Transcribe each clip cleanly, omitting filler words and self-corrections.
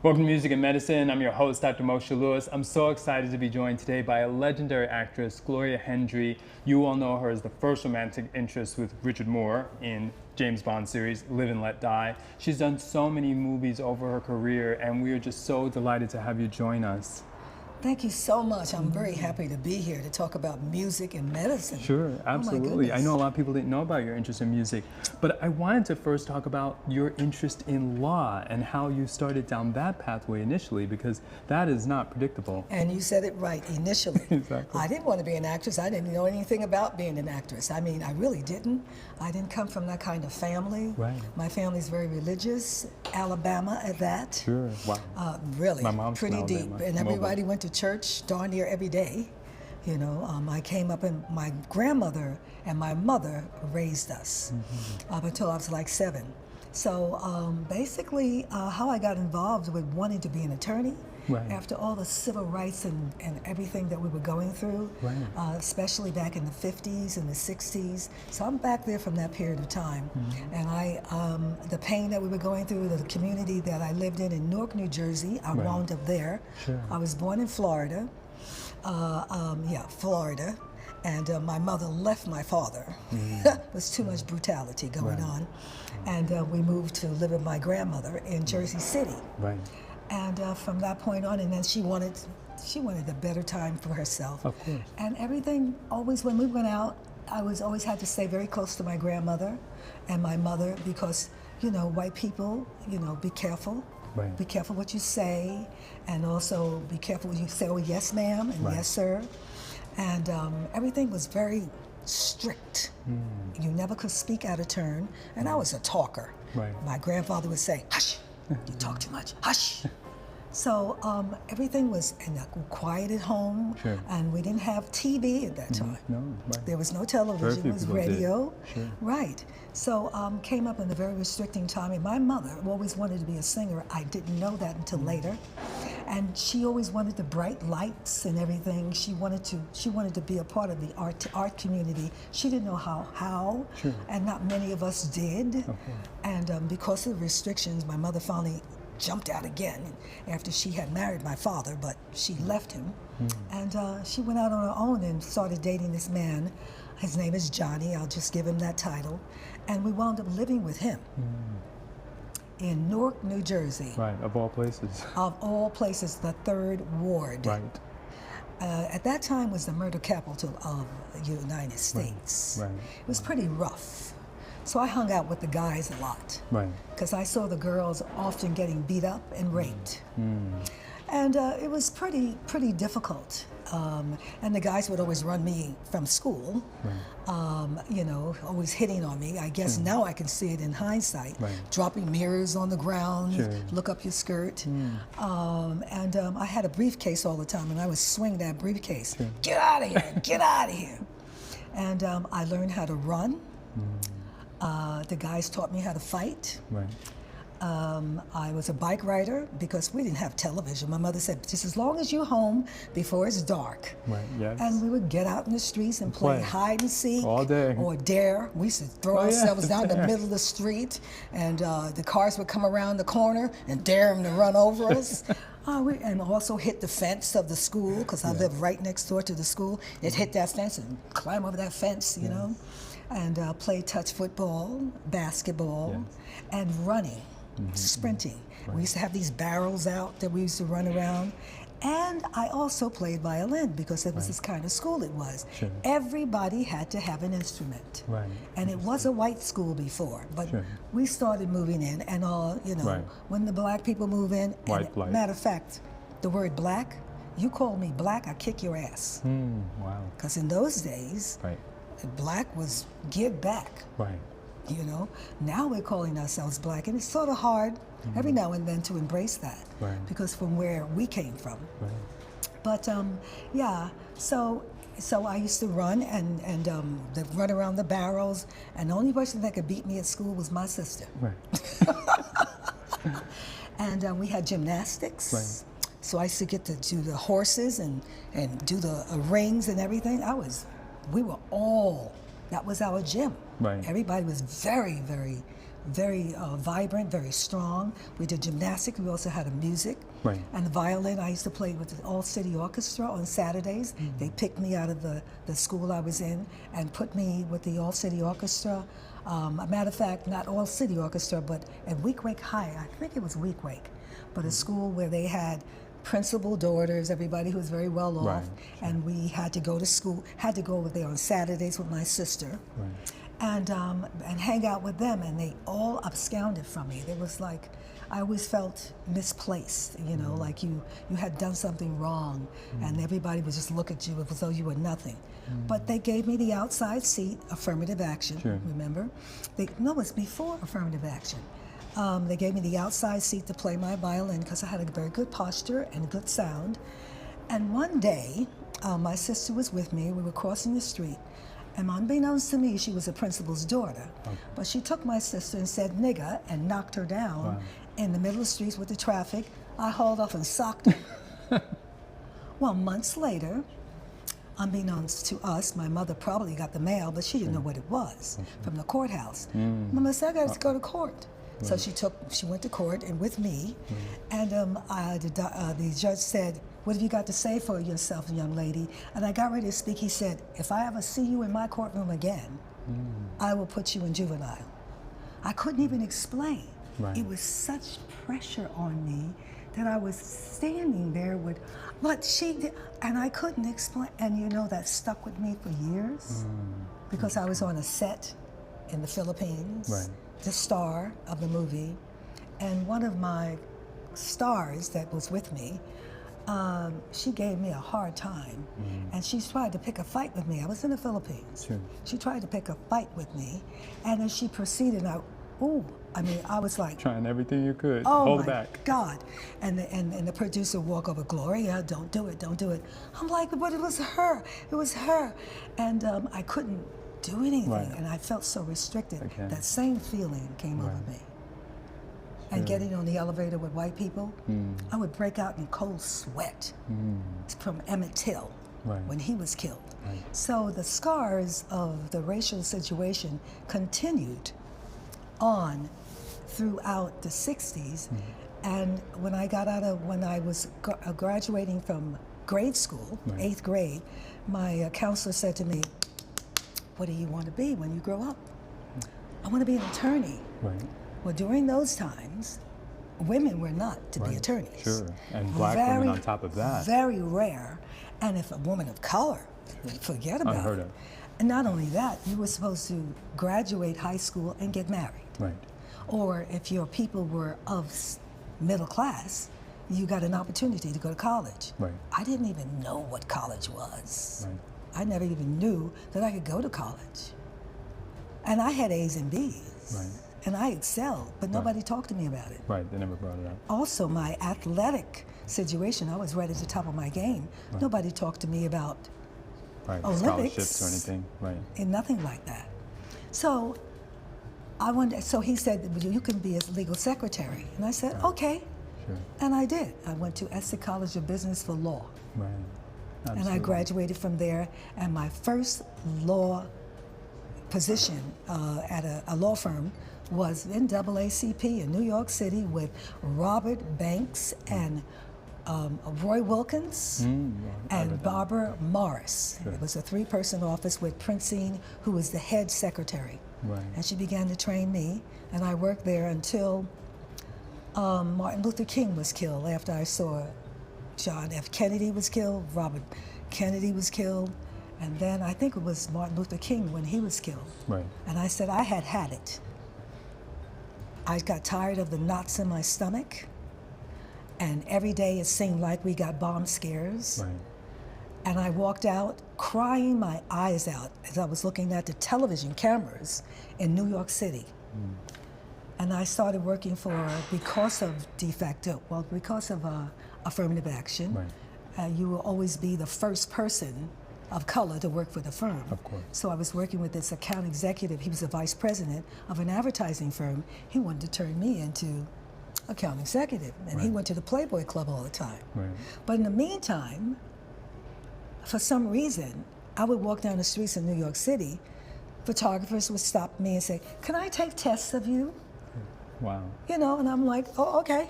Welcome to Music and Medicine. I'm your host, Dr. Moshe Lewis. I'm so excited to be joined today by a legendary actress, Gloria Hendry. You all know her as the first romantic interest with Richard Moore in James Bond series, Live and Let Die. She's done so many movies over her career, and we are just so delighted to have you join us. Thank you so much. I'm very happy to be here to talk about music and medicine. Sure, absolutely. I know a lot of people didn't know about your interest in music, but I wanted to first talk about your interest in law and how you started down that pathway initially, because that is not predictable. And you said it right, initially. Exactly. I didn't want to be an actress. I didn't know anything about being an actress. I mean, I really didn't. I didn't come from that kind of family. Right. My family's very religious, Alabama at that. Sure, wow. Really, My mom's from pretty deep. Alabama. And everybody went to church darn near every day. You know, I came up and my grandmother and my mother raised us up until I was like 7. So basically how I got involved with wanting to be an attorney, right, after all the civil rights and everything that we were going through, right, especially back in the 50s and the 60s. So I'm back there from that period of time. And the pain that we were going through, the community that I lived in Newark, New Jersey, I right, wound up there. Sure. I was born in Florida, Florida. And my mother left my father. There was too much brutality going on. And we moved to live with my grandmother in Jersey City. Right. And from that point on, and then she wanted a better time for herself. Of course. And everything, always when we went out, I always had to stay very close to my grandmother and my mother because, you know, white people, you know, be careful. Right. Be careful what you say, and also be careful when you say, oh, yes, ma'am, and yes, sir. And everything was very strict. You never could speak out of turn, and I was a talker. Right. My grandfather would say, hush, you talk too much, hush. So everything was quiet at home, Sure, and we didn't have TV at that time. No, right. There was no television, it was radio. Sure. Right. So came up in a very restricting time, and my mother always wanted to be a singer. I didn't know that until later. And she always wanted the bright lights and everything. She wanted to be a part of the art community. She didn't know how, Sure, and not many of us did. Okay. And because of the restrictions, my mother finally jumped out again after she had married my father, but she left him. And she went out on her own and started dating this man. His name is Johnny, I'll just give him that title. And we wound up living with him in Newark, New Jersey. Right, of all places. Of all places, the 3rd Ward. Right. At that time was the murder capital of the United States. Right. It was pretty rough. So I hung out with the guys a lot. Right. Because I saw the girls often getting beat up and raped. And it was pretty difficult. And the guys would always run me from school, you know, always hitting on me. I guess now I can see it in hindsight. Right. Dropping mirrors on the ground, Sure, look up your skirt. And I had a briefcase all the time, and I would swing that briefcase. Sure. Get out of here, get out of here. And I learned how to run. The guys taught me how to fight. Right. I was a bike rider because we didn't have television. My mother said, just as long as you're home before it's dark. Right, yes. And we would get out in the streets and play hide and seek. All day. Or dare. We used to throw ourselves down the middle of the street, and the cars would come around the corner and dare them to run over us. And also hit the fence of the school, because I lived right next door to the school. They'd hit that fence and climb over that fence, you know, and play touch football, basketball, and running. Sprinting. Right. We used to have these barrels out that we used to run around. And I also played violin because it was this kind of school it was. Sure. Everybody had to have an instrument. Right. And it was a white school before, but Sure, we started moving in and all, you know, when the black people move in, White and matter of fact, the word black, you call me black, I kick your ass. Wow. Because in those days, black was give back. Right. You know, now we're calling ourselves black, and it's sort of hard every now and then to embrace that, because from where we came from. But yeah, so I used to run and run around the barrels, and the only person that could beat me at school was my sister. And we had gymnastics, so I used to get to do the horses and do the rings and everything. We were all, that was our gym. Everybody was very, very very vibrant, very strong. We did gymnastics. We also had a music. Right. And the violin, I used to play with the all-city orchestra on Saturdays. They picked me out of the school I was in and put me with the all-city orchestra. A matter of fact, not all-city orchestra, but at Weequahic High, I think it was Weequahic, but a school where they had principal daughters, everybody who was very well off, Right. and we had to go to school, had to go over there on Saturdays with my sister. Right. And hang out with them, and they all absconded from me. It was like, I always felt misplaced, you know, like you had done something wrong, and everybody would just look at you as though you were nothing. But they gave me the outside seat, affirmative action, Sure. remember? No, it was before affirmative action. They gave me the outside seat to play my violin because I had a very good posture and good sound. And one day, my sister was with me, we were crossing the street, and unbeknownst to me, she was a principal's daughter. Okay. But she took my sister and said, nigga, and knocked her down Wow. in the middle of the streets with the traffic. I hauled off and socked her. Well, months later, unbeknownst to us, my mother probably got the mail, but she didn't know what it was from the courthouse. Mama said, I got to go to court. So she went to court and with me, and the judge said, what have you got to say for yourself, young lady? And I got ready to speak. He said, if I ever see you in my courtroom again, I will put you in juvenile. I couldn't even explain. Right. It was such pressure on me that I was standing there with, but she did, and I couldn't explain. And you know, that stuck with me for years because I was on a set in the Philippines, Right. the star of the movie, and one of my stars that was with me, she gave me a hard time, and she tried to pick a fight with me. I was in the Philippines. Sure. She tried to pick a fight with me, and as she proceeded, I was like, Trying everything you could. oh Hold my back. God. And the producer walked over, Gloria, don't do it, don't do it. I'm like, but it was her, And I couldn't do anything, Right. and I felt so restricted. Okay. That same feeling came over me. And getting on the elevator with white people, I would break out in cold sweat from Emmett Till Right. when he was killed. Right. So the scars of the racial situation continued on throughout the 60s. And when I was graduating from grade school, Right. 8th grade, my counselor said to me, what do you want to be when you grow up? I want to be an attorney. Right. Well, during those times, women were not to be Right. attorneys. Sure. And black women on top of that. Very rare. And if a woman of color, forget about Unheard it. of. And not only that, you were supposed to graduate high school and get married. Right. Or if your people were of middle class, you got an opportunity to go to college. Right. I didn't even know what college was. Right. I never even knew that I could go to college. And I had A's and B's. Right. And I excelled, but nobody talked to me about it. Right. They never brought it up. Also, my athletic situation, I was right at the top of my game. Right. Nobody talked to me about Right. Olympics. Scholarships or anything. Right. and nothing like that. So so he said, well, you can be a legal secretary. And I said, okay. Sure. And I did. I went to Essex College of Business for law. Right. And I Absolutely. graduated from there. And my first law position at a law firm was in NAACP in New York City with Robert Banks and Roy Wilkins and Barbara Morris. Sure. It was a 3-person office with Princine, who was the head secretary. Right. And she began to train me, and I worked there until Martin Luther King was killed. After I saw John F. Kennedy was killed, Robert Kennedy was killed, and then I think it was Martin Luther King when he was killed. Right. And I said I had it. I got tired of the knots in my stomach, and every day it seemed like we got bomb scares. Right. And I walked out crying my eyes out as I was looking at the television cameras in New York City. And I started working because of affirmative action. Right. You will always be the first person of color to work for the firm. Of course. So I was working with this account executive. He was a vice president of an advertising firm. He wanted to turn me into account executive. And he Right. went to the Playboy Club all the time. Right. But in the meantime, for some reason, I would walk down the streets in New York City, photographers would stop me and say, can I take tests of you? Wow. You know, and I'm like, oh, okay.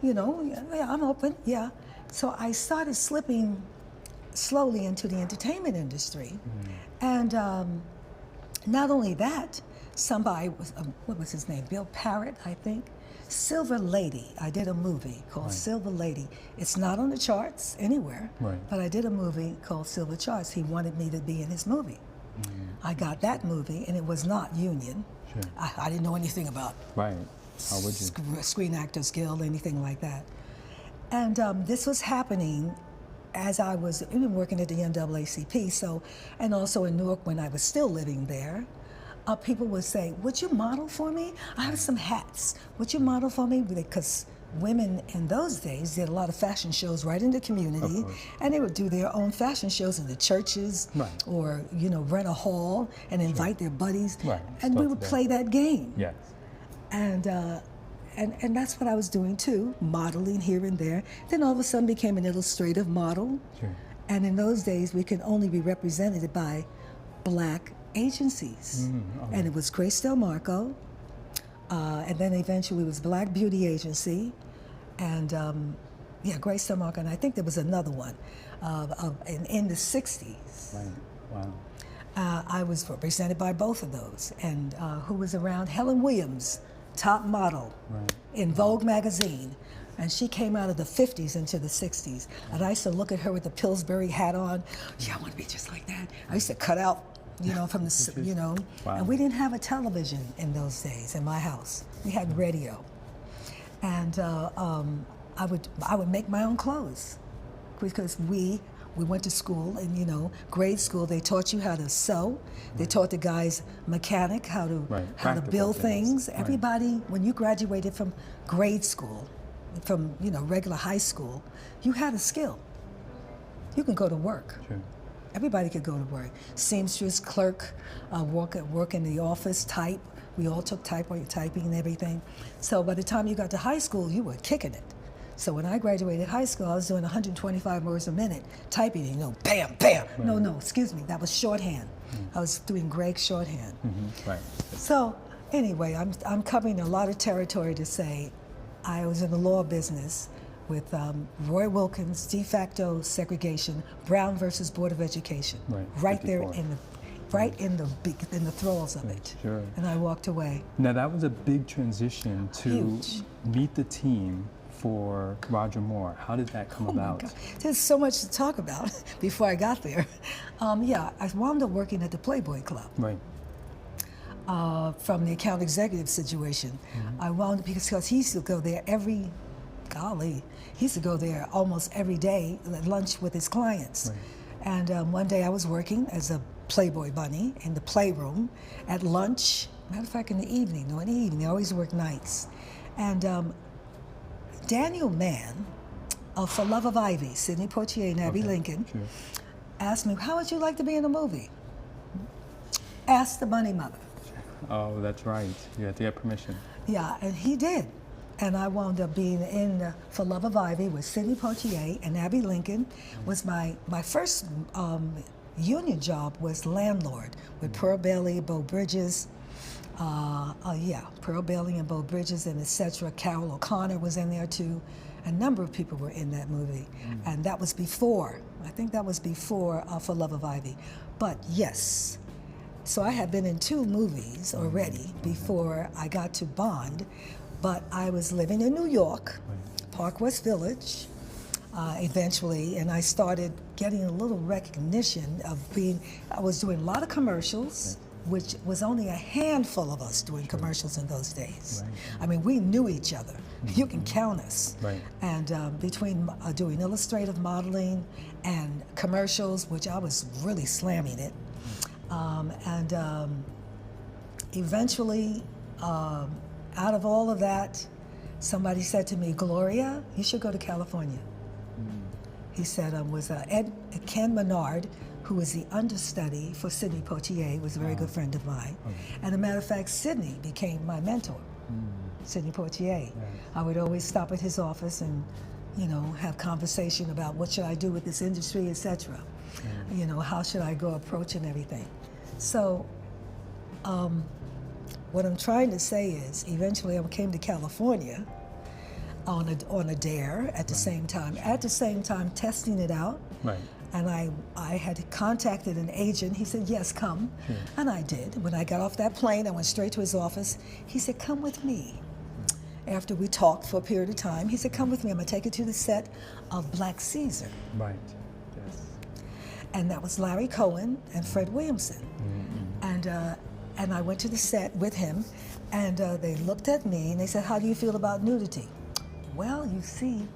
You know, yeah, I'm open, yeah. So I started slipping slowly into the entertainment industry. And not only that, somebody was, what was his name? Bill Parrott, I think. Silver Lady. I did a movie called Silver Lady. It's not on the charts anywhere, but I did a movie called Silver Charts. He wanted me to be in his movie. I got that movie, and it was not union. Sure. I didn't know anything about Right. How would you? Screen Actors Guild, anything like that. And this was happening as I was even working at the NAACP, so, and also in Newark when I was still living there. People would say, would you model for me? I have some hats. Would you model for me? Because women in those days did a lot of fashion shows right in the community, and they would do their own fashion shows in the churches, or, you know, rent a hall and invite their buddies, and we would play that game. Yes. And that's what I was doing too, modeling here and there. Then all of a sudden became an illustrative model. Sure. And in those days, we could only be represented by Black agencies. And it was Grace Del Marco, and then eventually it was Black Beauty Agency, and yeah, Grace Del Marco, and I think there was another one in the 60s. Right. Wow. I was represented by both of those, and who was around? Helen Williams, top model in Vogue magazine, and she came out of the 50s into the 60s, and I used to look at her with the Pillsbury hat on. Yeah, I want to be just like that. I used to cut out, you know, from the, you know, and we didn't have a television in those days in my house. We had radio, and I would make my own clothes, because we went to school, and you know, grade school, they taught you how to sew. They taught the guys mechanic how to build things. Everybody, when you graduated from grade school, from, you know, regular high school, you had a skill. You can go to work. Sure. Everybody could go to work. Seamstress, clerk, work in the office, type. We all took typing and everything. So by the time you got to high school, you were kicking it. So when I graduated high school, I was doing 125 words a minute, typing, you know, bam, bam. No, excuse me, that was shorthand. I was doing Greg shorthand. So anyway, I'm covering a lot of territory to say I was in the law business with Roy Wilkins, de facto segregation, Brown versus Board of Education, right there in the throes of it. Sure. And I walked away. Now that was a big transition to meet the team for Roger Moore. How did that come about? God. There's so much to talk about before I got there. Yeah, I wound up working at the Playboy Club. Right. From the account executive situation. I wound up, because he used to go there he used to go there almost every day at lunch with his clients. And one day I was working as a Playboy bunny in the playroom at lunch. Matter of fact, in the evening, I always work nights. And Daniel Mann of For Love of Ivy, Sidney Poitier and Abby Lincoln, asked me, how would you like to be in a movie? Ask the bunny mother. Oh, that's right. You had to get permission. Yeah, and he did. And I wound up being in For Love of Ivy with Sidney Poitier and Abby Lincoln. Was my first union job was landlord with Pearl Bailey, Bo Bridges. Pearl Bailey and Bo Bridges and etc. Carol O'Connor was in there too. A number of people were in that movie. And that was before, I think that was before For Love of Ivy. But yes, so I had been in 2 movies already before I got to Bond, but I was living in New York, Park West Village, eventually, and I started getting a little recognition of I was doing a lot of commercials, which was only a handful of us doing commercials in those days. I mean, we knew each other. You can count us. And between doing illustrative modeling and commercials, which I was really slamming it, eventually, out of all of that, somebody said to me, Gloria, you should go to California. He said, was Ken Menard, who was the understudy for Sidney Poitier, was a very good friend of mine. And as a matter of fact, Sidney became my mentor, Sidney Poitier. I would always stop at his office and, you know, have conversation about what should I do with this industry, etc. You know, how should I go approach and everything. So What I'm trying to say is, eventually I came to California on a dare at the same time. At the same time, testing it out. Right. And I had contacted an agent. He said, yes, come. Sure. And I did. When I got off that plane, I went straight to his office. He said, come with me. After we talked for a period of time, he said, come with me. I'm going to take you to the set of Black Caesar. Right. Yes. And that was Larry Cohen and Fred Williamson. And I went to the set with him, and they looked at me and they said, how do you feel about nudity? Well, you see,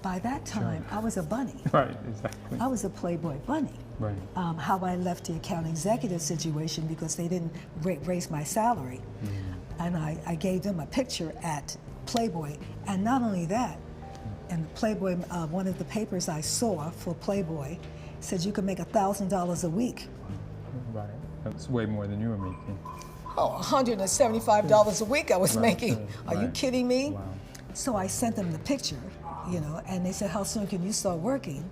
by that time, I was a bunny. Right, exactly. I was a Playboy bunny. Right. How I left the account executive situation because they didn't raise my salary. And I gave them a picture at Playboy. And not only that, and Playboy, one of the papers I saw for Playboy said you could make $1,000 a week. Right. That's way more than you were making. Oh, $175 a week I was making. Are you kidding me? Wow. So I sent them the picture, and they said, how soon can you start working?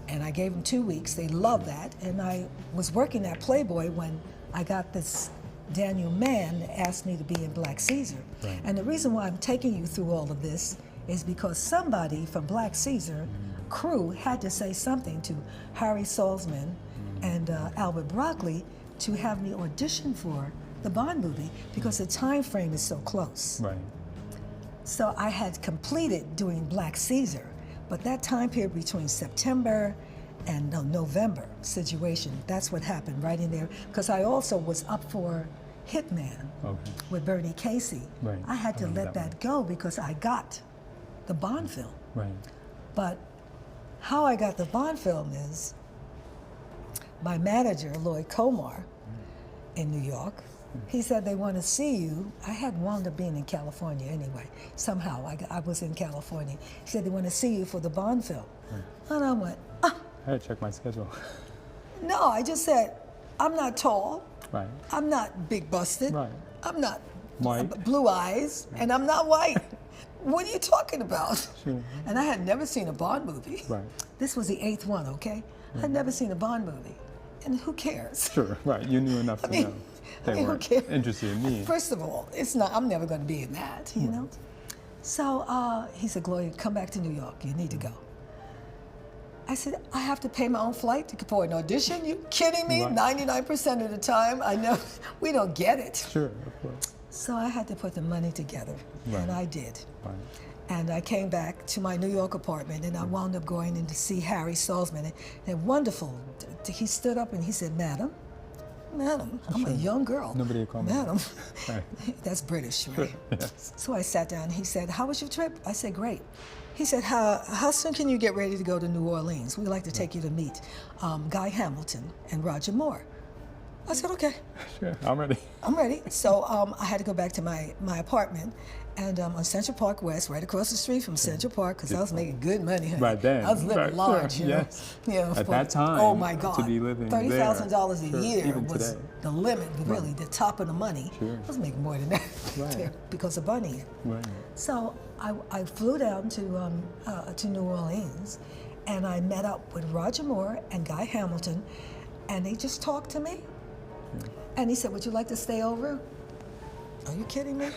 And I gave them 2 weeks. They loved that. And I was working at Playboy when I got this Daniel Mann that asked me to be in Black Caesar. Right. And the reason why I'm taking you through all of this is because somebody from Black Caesar crew had to say something to Harry Salzman and Albert Broccoli to have me audition for the Bond movie because the time frame is so close. Right. So I had completed doing Black Caesar, but that time period between September and November situation, that's what happened right in there. Because I also was up for Hitman with Bernie Casey. Right. I had to let that go because I got the Bond film. Right. But how I got the Bond film is my manager, Lloyd Comar, in New York, he said they want to see you. I had wound up being in California anyway. Somehow I was in California. He said they want to see you for the Bond film. And I went, I had to check my schedule. No, I just said, I'm not tall. Right. I'm not big busted. Right. I'm not White. blue eyes, and I'm not white. What are you talking about? Sure. And I had never seen a Bond movie. Right. This was the 8th one, okay? I'd never seen a Bond movie. And who cares? Sure, right. You knew enough to know. They who weren't cares? interested in me. First of all, it's not, I'm never going to be in that, you know? So he said, Gloria, come back to New York. You need to go. I said, I have to pay my own flight for an audition? You kidding me? Right. 99% of the time, I know we don't get it. Sure, of course. So I had to put the money together, and I did. Right. And I came back to my New York apartment, and I wound up going in to see Harry Salzman. And wonderful, he stood up and he said, Madam, I'm a young girl. Nobody called me. Madam. Right. That's British, right? Yes. So I sat down. He said, how was your trip? I said, great. He said, how soon can you get ready to go to New Orleans? We'd like to take you to meet Guy Hamilton and Roger Moore. I said, okay. Sure, I'm ready. I'm ready. So I had to go back to my apartment, and on Central Park West, right across the street from Central Park, because I was making good money. Honey. Right then. I was living large, sure. you know. Yes. You know, At that time, oh my God, to be living $30,000 a there, year even was today. the limit, really, the top of the money. Sure. I was making more than that Right. because of Bunny. Right. So I flew down to New Orleans, and I met up with Roger Moore and Guy Hamilton, and they just talked to me. And he said, would you like to stay over? Are you kidding me?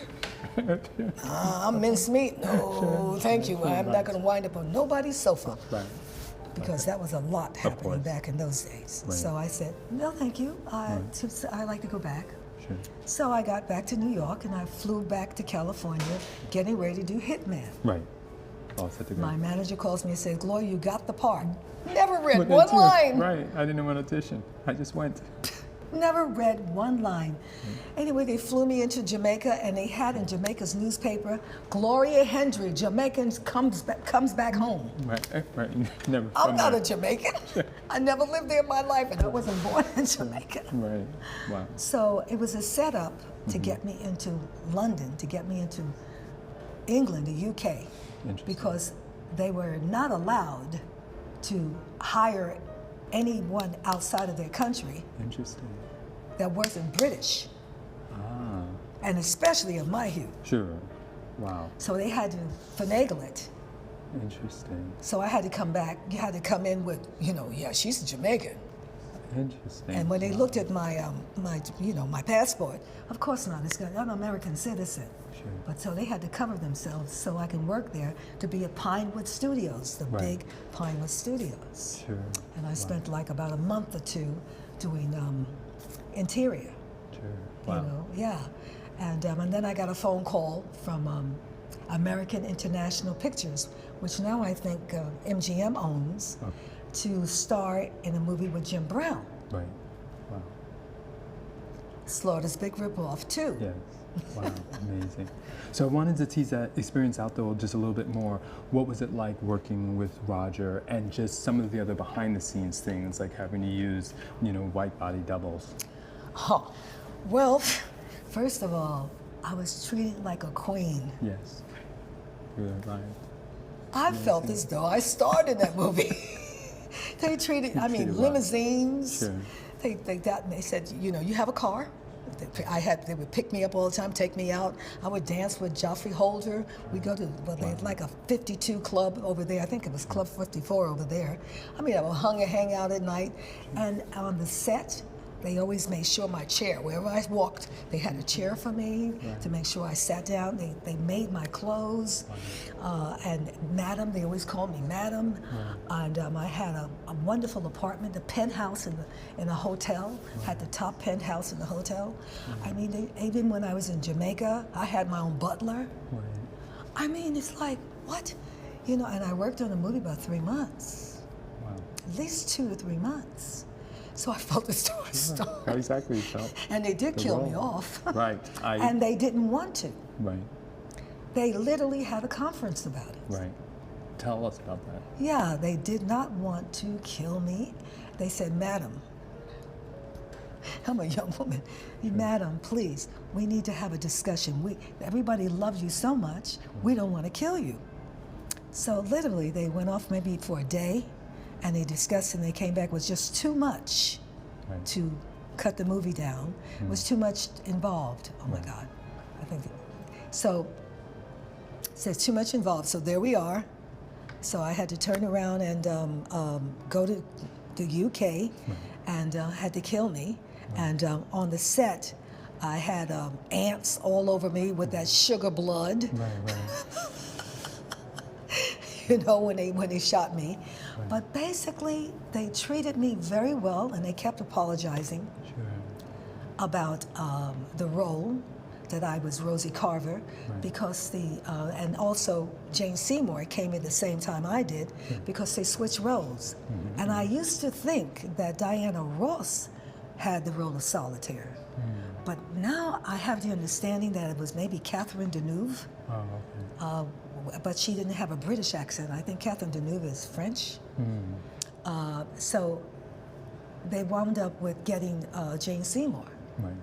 I'm mincemeat. No, thank you. I'm not going to wind up on nobody's sofa. Right. Because that was a lot happening course. back in those days. Right. So I said, no, thank you. I like to go back. Sure. So I got back to New York, and I flew back to California, getting ready to do Hitman. Right. All set to go. My manager calls me and says, Gloria, you got the part. Never read But one too. line. Right. I didn't want to audition. I just went. Never read one line. Anyway, they flew me into Jamaica, and they had in Jamaica's newspaper, Gloria Hendry, Jamaican comes back home. Right. Right. Never. I'm not a Jamaican. I never lived there in my life, and I wasn't born in Jamaica. Right. Wow. So it was a setup to get me into London, to get me into England, the UK, because they were not allowed to hire anyone outside of their country Interesting. that wasn't British, and especially of my hue. Sure. Wow. So they had to finagle it. Interesting. So I had to come back. You had to come in with, yeah, she's a Jamaican. Interesting. And when they looked at my my passport, of course not. I'm an American citizen. Sure. But so they had to cover themselves so I can work there to be at Pinewood Studios, the big Pinewood Studios. Sure. And I spent like about a month or two doing interior. Sure. Wow. You know, yeah. And then I got a phone call from American International Pictures, which now I think MGM owns, to star in a movie with Jim Brown. Right. Wow. Slaughter's Big Ripoff too. Yes. Wow. Amazing. So I wanted to tease that experience out though just a little bit more. What was it like working with Roger and just some of the other behind the scenes things like having to use, white body doubles? Oh, well, first of all, I was treated like a queen. Yes. You're right. I felt as though I starred in that movie. They treated, limousines. Sure. They said, you have a car. They would pick me up all the time, take me out. I would dance with Joffrey Holder. We go to they had like a 52 club over there. I think it was Club 54 over there. I would hang out at night, and on the set, they always made sure my chair, wherever I walked, they had a chair for me to make sure I sat down. They made my clothes, and Madam, they always called me Madam. And I had a wonderful apartment, a penthouse in a hotel, had the top penthouse in the hotel. Even when I was in Jamaica, I had my own butler. It's like, what? And I worked on a movie about 3 months. Wow. At least 2 to 3 months. So I felt the story start. How exactly you felt? And they did kill me off. Right. And they didn't want to. Right. They literally had a conference about it. Right. Tell us about that. Yeah, they did not want to kill me. They said, Madam, I'm a young woman. Madam, please, we need to have a discussion. Everybody loves you so much, we don't want to kill you. So literally, they went off maybe for a day, and they discussed, and they came back with just too much to cut the movie down. It was too much involved. Oh my God. I think so. It says too much involved. So there we are. So I had to turn around and go to the UK, and had to kill me. And on the set, I had ants all over me with that sugar blood. Right. When they shot me. But basically, they treated me very well, and they kept apologizing about the role that I was Rosie Carver, because and also Jane Seymour came in the same time I did, because they switched roles. And I used to think that Diana Ross had the role of Solitaire. But now I have the understanding that it was maybe Catherine Deneuve. But she didn't have a British accent. I think Catherine Deneuve is French. So they wound up with getting Jane Seymour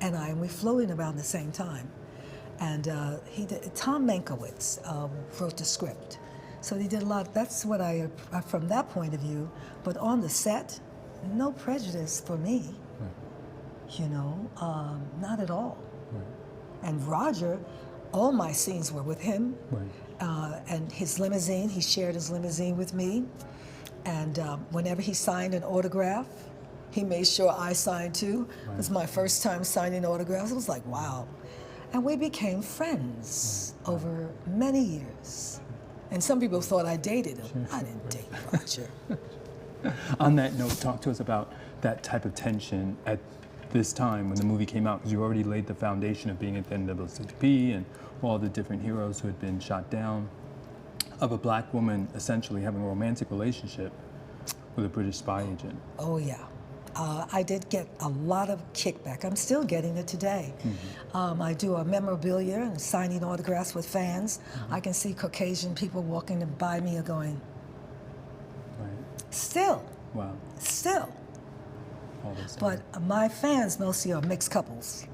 and we flew in around the same time. And Tom Mankiewicz wrote the script. So he did a lot. That's what from that point of view. But on the set, no prejudice for me. Not at all. And Roger, all my scenes were with him. And his limousine, he shared his limousine with me. And whenever he signed an autograph, he made sure I signed too. It was my first time signing autographs. It was like, wow. And we became friends over many years. And some people thought I dated him. I didn't date Roger. On that note, talk to us about that type of tension at this time when the movie came out, because you already laid the foundation of being at the NAACP and all the different heroes who had been shot down, of a black woman essentially having a romantic relationship with a British spy agent. Oh yeah. I did get a lot of kickback. I'm still getting it today. I do a memorabilia and signing autographs with fans. I can see Caucasian people walking by me and going, still. Wow. Still. But my fans mostly are mixed couples.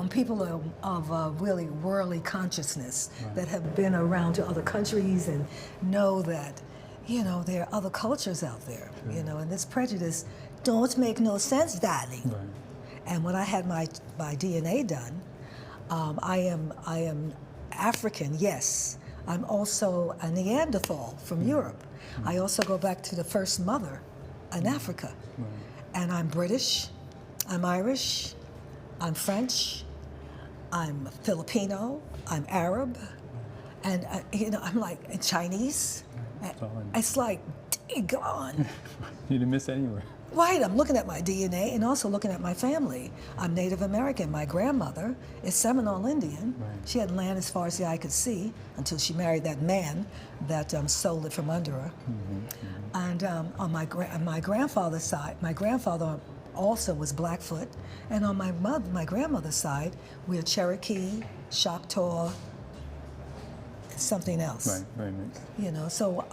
People of really worldly consciousness that have been around to other countries and know that, there are other cultures out there, and this prejudice don't make no sense, darling. And when I had my DNA done, I am African, yes. I'm also a Neanderthal from Europe. I also go back to the first mother in Africa. And I'm British, I'm Irish, I'm French, I'm Filipino, I'm Arab, and I'm like Chinese. It's like, daggone. You didn't miss anywhere. Right, I'm looking at my DNA and also looking at my family. I'm Native American. My grandmother is Seminole Indian. Right. She had land as far as the eye could see until she married that man that stole it from under her. And on my grandfather's side, my grandfather also was Blackfoot. And on my grandmother's side, we're Cherokee, Choctaw, something else. Right, very mixed. So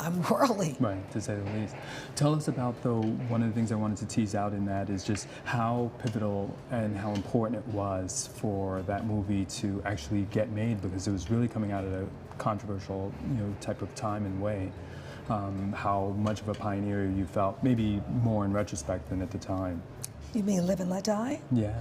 I'm worldly. Right, to say the least. Tell us about, though, one of the things I wanted to tease out in that is just how pivotal and how important it was for that movie to actually get made, because it was really coming out at a controversial, type of time and way. How much of a pioneer you felt, maybe more in retrospect than at the time. You mean Live and Let Die? Yeah.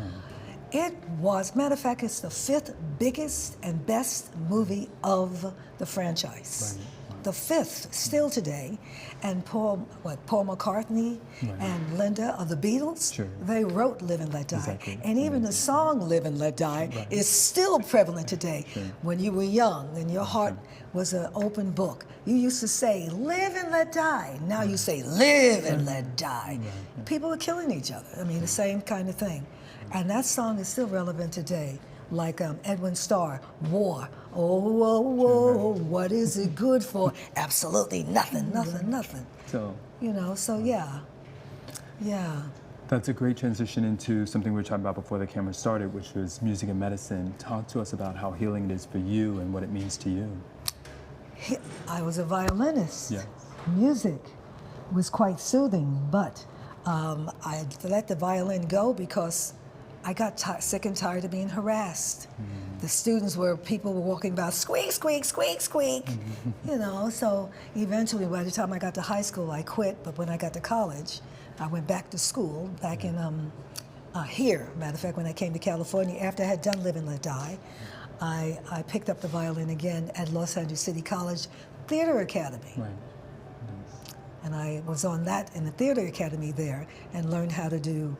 It was, matter of fact, it's the 5th biggest and best movie of the franchise. Right. The 5th, still today. And Paul McCartney and Linda of the Beatles, they wrote Live and Let Die. Exactly. And even the song Live and Let Die is still prevalent today. When you were young and your heart was an open book, you used to say, live and let die. Now you say, live and let die. People are killing each other. I mean, the same kind of thing. And that song is still relevant today. Like Edwin Starr, War. Oh, what is it good for? Absolutely nothing. So, so yeah. That's a great transition into something we were talking about before the camera started, which was music and medicine. Talk to us about how healing it is for you and what it means to you. I was a violinist. Yeah. Music was quite soothing, but I let the violin go because I got sick and tired of being harassed. The people were walking by, squeak, squeak, squeak, squeak. So eventually by the time I got to high school, I quit. But when I got to college, I went back to school, back in here. Matter of fact, when I came to California, after I had done Live and Let Die, I picked up the violin again at Los Angeles City College Theater Academy. Right. And I was on that in the Theater Academy there and learned how to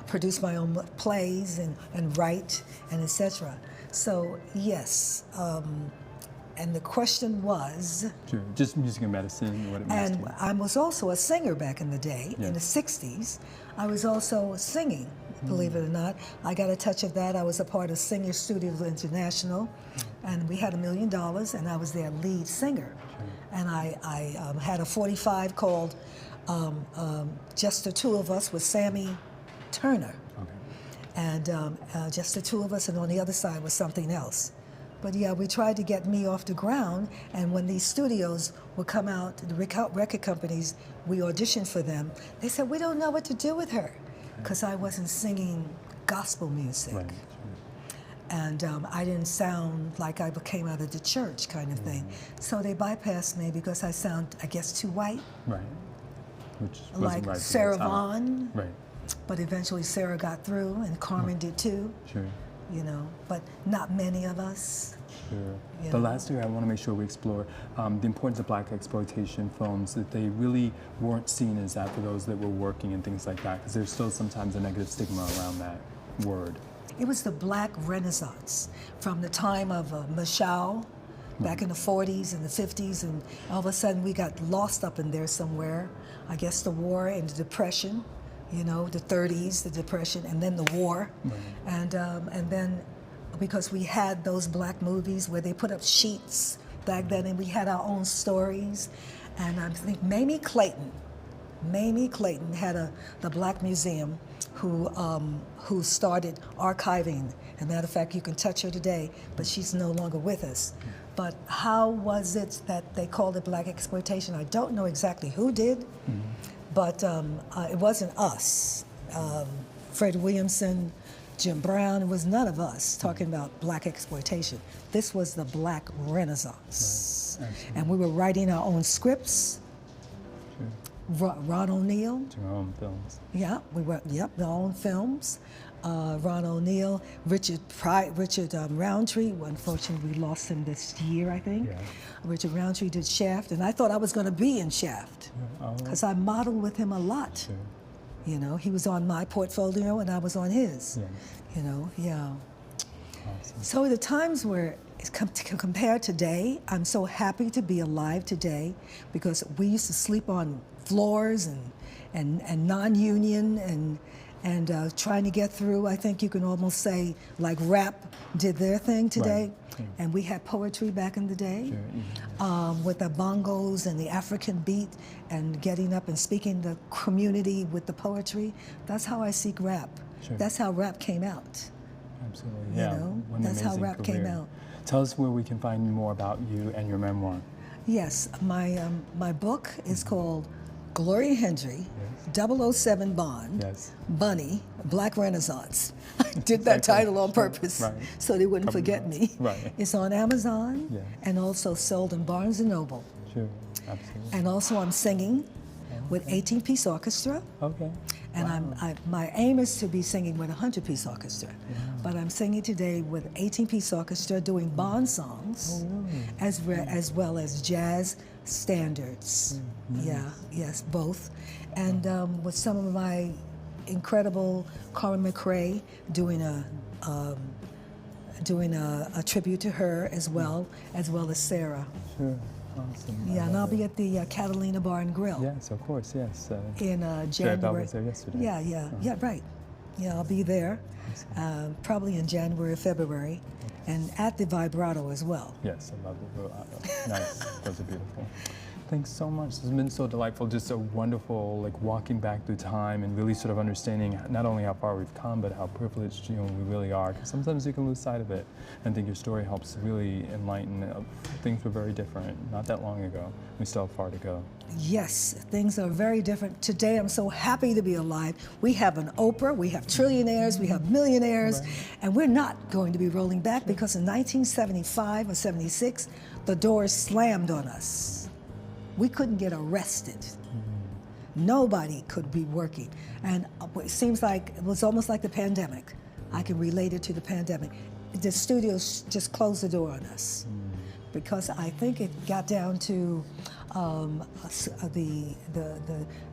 produce my own plays and write and etc. So yes, and the question was... Sure, just music and medicine, what it means to you. And I was also a singer back in the day, in the 60s. I was also singing, believe it or not. I got a touch of that. I was a part of Singer Studios International, and we had $1 million, and I was their lead singer. And I had a 45 called Just the Two of Us with Sammy Turner. And just the two of us, and on the other side was something else. But yeah, we tried to get me off the ground, and when these studios would come out, the record companies, we auditioned for them, they said, we don't know what to do with her, because I wasn't singing gospel music. Right. And I didn't sound like I came out of the church kind of thing. So they bypassed me because I sound, I guess, too white. Right. Which wasn't like right Sarah Vaughan. Right. But eventually Sarah got through, and Carmen did too. Sure. But not many of us. Sure. The last area I want to make sure we explore the importance of black exploitation films, that they really weren't seen as that for those that were working and things like that, because there's still sometimes a negative stigma around that word. It was the Black Renaissance from the time of Michelle back in the 40s and the 50s, and all of a sudden we got lost up in there somewhere. I guess the war and the Depression, the 30s, the Depression, and then the war. And then because we had those black movies where they put up sheets back then, and we had our own stories. And I think Mamie Clayton had the Black Museum who started archiving. As a matter of fact, you can touch her today, but she's no longer with us. But how was it that they called it black exploitation? I don't know exactly who did, but it wasn't us. Fred Williamson, Jim Brown, it was none of us talking about black exploitation. This was the Black Renaissance. Right. And we were writing our own scripts. Ron O'Neill. Our own films. Yeah, we were, our own films. Ron O'Neill, Richard Roundtree. Unfortunately, we lost him this year, I think. Yeah. Richard Roundtree did Shaft, and I thought I was going to be in Shaft because I modeled with him a lot. Sure. You know, he was on my portfolio and I was on his. Yes. You know, yeah. Awesome. So the times where compared today, I'm so happy to be alive today because we used to sleep on floors and non-union and trying to get through. I think you can almost say like rap did their thing today. Right. And we had poetry back in the day. Sure. With the bongos and the African beat and getting up and speaking the community with the poetry. That's how I seek rap. Sure. That's how rap came out. Absolutely, You yeah. know, What an that's how amazing rap came career. out. Tell us where we can find more about you and your memoir. Yes, my book is called Gloria Hendry, Yes. 007 Bond, Yes. Bunny, Black Renaissance. I did that title on purpose Right. so they wouldn't forget Coming me. out. Right. It's on Amazon Yes. and also sold in Barnes & Noble. Sure, absolutely. And also I'm singing with 18-piece orchestra. Okay. And Wow. my aim is to be singing with a 100-piece orchestra. But I'm singing today with 18-piece orchestra doing Bond songs as well as jazz standards. Yeah, yes, both. And with some of my incredible Carmen McRae doing a tribute to her as well as Sarah. Sure. Awesome. I Yeah, and love I'll be it. at the Catalina Bar and Grill. Yes, of course, yes. In Jared January. Bell was there yesterday. Yeah, right. Yeah, I'll be there, probably in January or February, and at the Vibrato as well. Yes, I love it. Nice. Those are beautiful. Thanks so much. This has been so delightful, just so wonderful, like walking back through time and really sort of understanding not only how far we've come, but how privileged we really are. Because sometimes you can lose sight of it. And I think your story helps really enlighten. Things were very different not that long ago. We still have far to go. Yes, things are very different. Today, I'm so happy to be alive. We have an Oprah, we have trillionaires, we have millionaires, and we're not going to be rolling back because in 1975 or 76, the doors slammed on us. We couldn't get arrested. Nobody could be working. And it seems like it was almost like the pandemic. I can relate it to the pandemic. The studios just closed the door on us because I think it got down to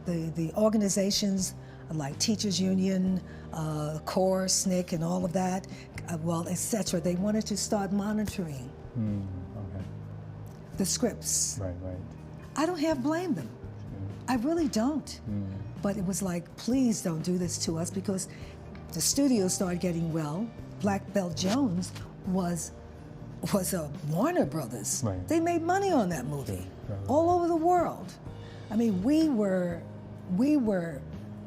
the organizations like Teachers Union, CORE, SNCC, and all of that, etc. They wanted to start monitoring Okay. the scripts. Right. I don't blame them. I really don't. But it was like, please don't do this to us because the studios started getting Black Belt Jones was a Warner Brothers. Right. They made money on that movie Right. all over the world. I mean, we were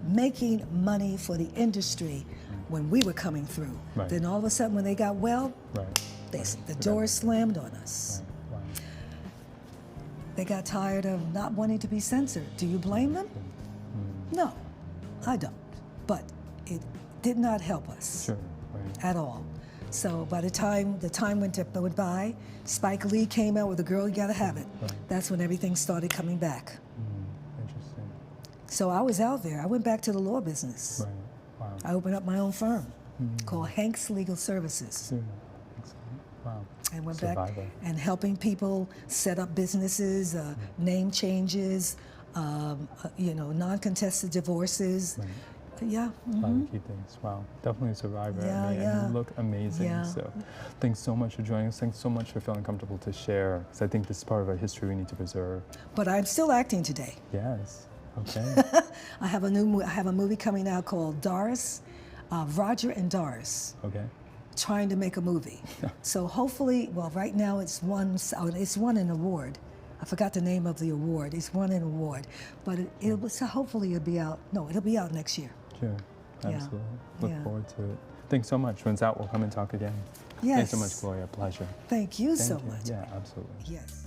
making money for the industry when we were coming through. Right. Then all of a sudden, when they got the doors slammed on us. Wow. They got tired of not wanting to be censored. Do you blame them? No, I don't. But it did not help us Sure. Right. at all. So by the time went by, Spike Lee came out with A Girl You Gotta Have It. Right. That's when everything started coming back. Interesting. So I was out there. I went back to the law business. Right. Wow. I opened up my own firm called Hank's Legal Services. Sure. Excellent. Wow. And went Survivor. back and helping people set up businesses, name changes, non-contested divorces. Right. Yeah. A lot of key things. Wow. Definitely a survivor. Yeah, and yeah. you look amazing. Yeah. So thanks so much for joining us. Thanks so much for feeling comfortable to share. Because I think this is part of our history we need to preserve. But I'm still acting today. Yes. Okay. I have a movie coming out called Doris, Roger and Doris. Okay. Trying to make a movie. So hopefully, right now it's won an award. I forgot the name of the award. It's won an award, but hopefully it'll be out. No, it'll be out next year. Sure. Yeah. Absolutely. Look Yeah. forward to it. Thanks so much. When it's out, we'll come and talk again. Yes. Thanks so much, Gloria. Pleasure. Thank you so Thank you. much. Yeah, absolutely. Yes.